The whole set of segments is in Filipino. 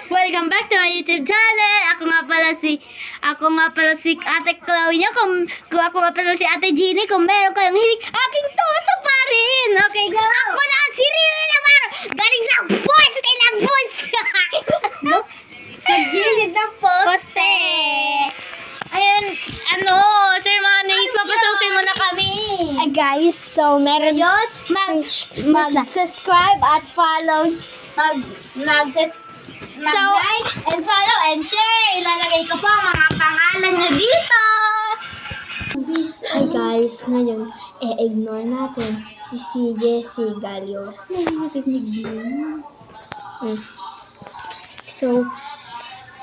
Welcome back to my YouTube channel. Ako nga pala si Ate Chloe niyo. Kung ako nga pala si Ate Jeannie, kung meron kayong hiling, aking tuto pa rin. Okay, go. Ako na ang sirili naman. Galing sa voice. Kailang voice. Sa gilid ng poste. Ayun, Sir Manis, papasukin mo na kami. Guys, so meron Ngayon, mag-subscribe at follow. Mag-like and follow and share. Ilalagay ko po ang mga pangalan nyo dito. Hi guys, ngayon ignore natin si Jessie Galios. So,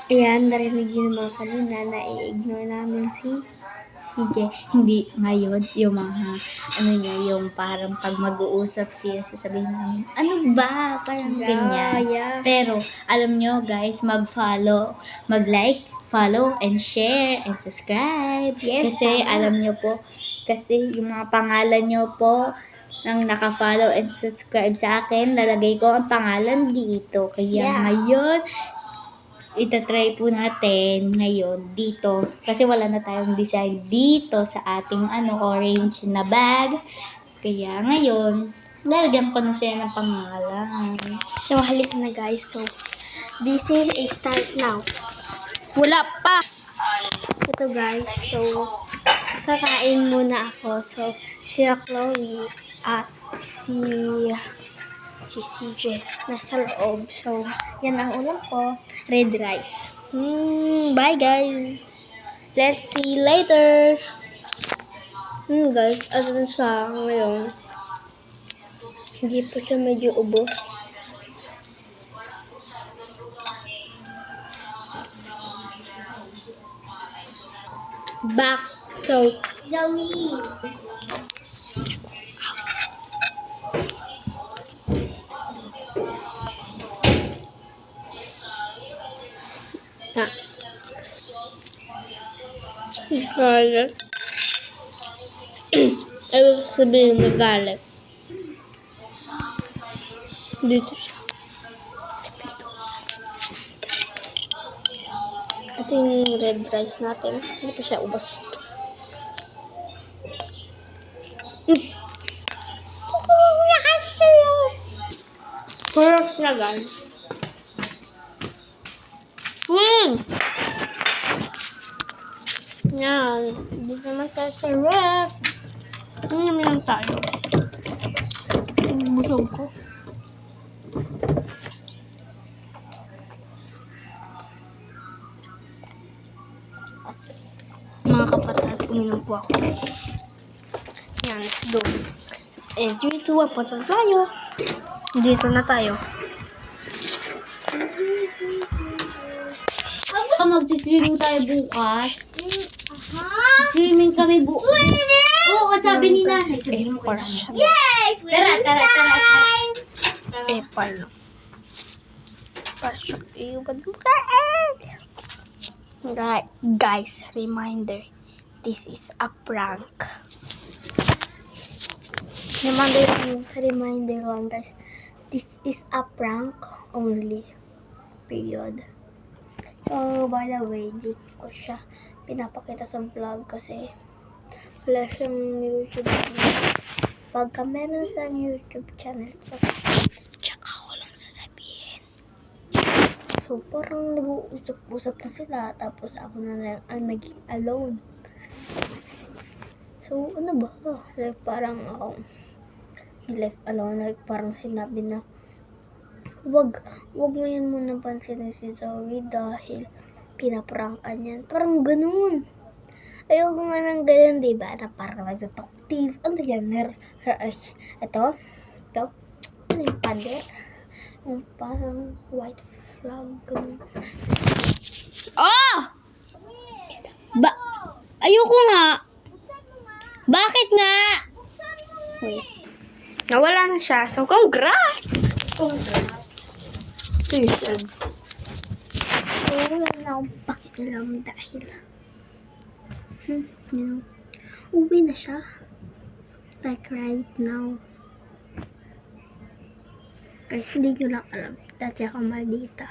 ayan, narinig yun mga kanina na i-ignore namin si Je. Hindi ngayon, yung mga, yung parang pag mag-uusap siya, sasabihin namin, ano ba? Parang ganyan. Yeah. Pero, alam nyo guys, mag-follow, mag-like, follow, and share, and subscribe. Yes, Kasi, tama. alam nyo po, kasi yung mga pangalan nyo po, nang naka-follow and subscribe sa akin, lalagay ko ang pangalan dito. Kaya Yeah. ngayon, itatry po natin ngayon dito. Kasi wala na tayong design dito sa ating orange na bag. Kaya ngayon, lalagyan ko na siya ng pangalan. So, halika na guys. So, this is a start now. Wala pa. Ito guys, so kakain muna ako. So, si Chloe at si CJ nasa loob. So, yan ang ulam ko. Red rice. Bye guys. Let's see you later. Guys, ano siya ngayon? Hindi pa siya medyo ubos. Back. So, Zoe. na. Galit. Ayaw sabihin na galit. Dito siya. Ito yung red rice natin. Hindi pa siya ubos. Sarap na guys. Yan. Dito naman tayo sa ref. Ano naman lang tayo? Busog ko. Mga kapatid, uminom po ako. Yan, let's go. And 3, 2, 1, punta tayo. Dito na tayo. Mag-swimming tayo bukas. Swimming kami bukas. Oo, sabi ni Nanay. Sabihin mo ko lang. Yay! Tara. Paano? Pasok yung guys, reminder. This is a prank. Reminder lang guys. This is a prank only. Period. So, by the way, di ko siya pinapakita sa vlog kasi wala siyang YouTube channel. Pagka meron siyang YouTube channel, tsaka ko lang sasabihin. So, parang nag-uusap-usap na sila, tapos ako na lang ang naging alone. So, ano ba? Like, parang ako left alone. Like, parang sinabi na wag mo yan muna pansinin si Zoe dahil pinaprankan yan. Parang ganun. Ayoko nga ng ganun, diba? Na parang nagtatalkative. Ano yan? Ito. Ano yung pader? Yung parang white flag. Ganun. Oh! Ayoko nga. Bakit nga? Wait. Nawala na siya. So, congrats! Person. So, wala na akong pakialam dahil uwi na siya. Like right now. Kasi hindi nyo lang alam. Dati ako maldita.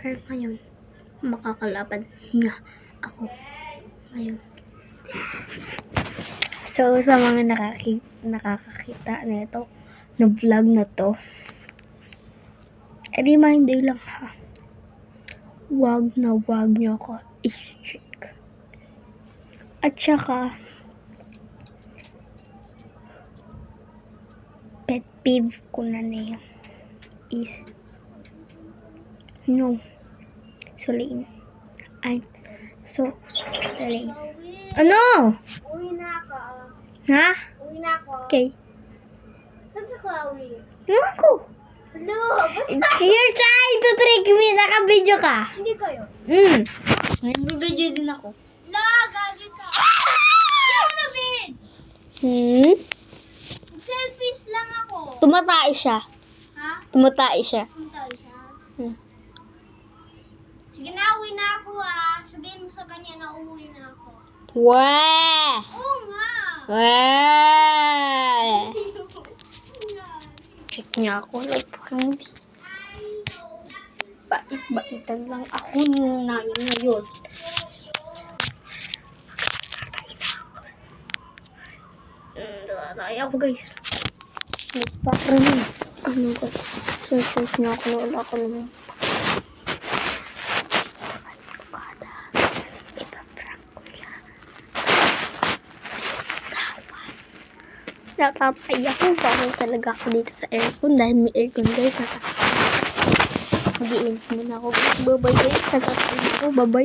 Pero ngayon, makakalaban niya ako. Ngayon. So, sa mga nakakakita na ito, na vlog na to, reminder lang ha. Wag niyo ako i-check. At saka, pet peeve ko na yun is, no, so lame. I'm so lame. Ano? Uwi na ako. Ha? Uwi na ako. Okay. Saan si Chloe? Ewan ko. Hello, You're trying to trick me. Naka-video ka. Hindi kayo. Nag-video din ako. La, gagi ka. Ano na, Ben? Selfies lang ako. Tumatay siya. Ha? Tumatay siya. Punta siya. Hmm. Sige na, uwi na ako ha. Sabihin mo sa kanya na uwi na ako. Weh! Oo nga. Weh! Check niya ako. Like, parang hindi. Bait-baitan lang ako nung namin ngayon. Dalatay ako, guys. Parang, ano guys, search niya ako na wala ko naman. Natatay ako. Parang talaga ako dito sa aircon. Dahil may aircon guys. Mag-i-end muna ako. Bye-bye guys. Natatay ako. Bye-bye.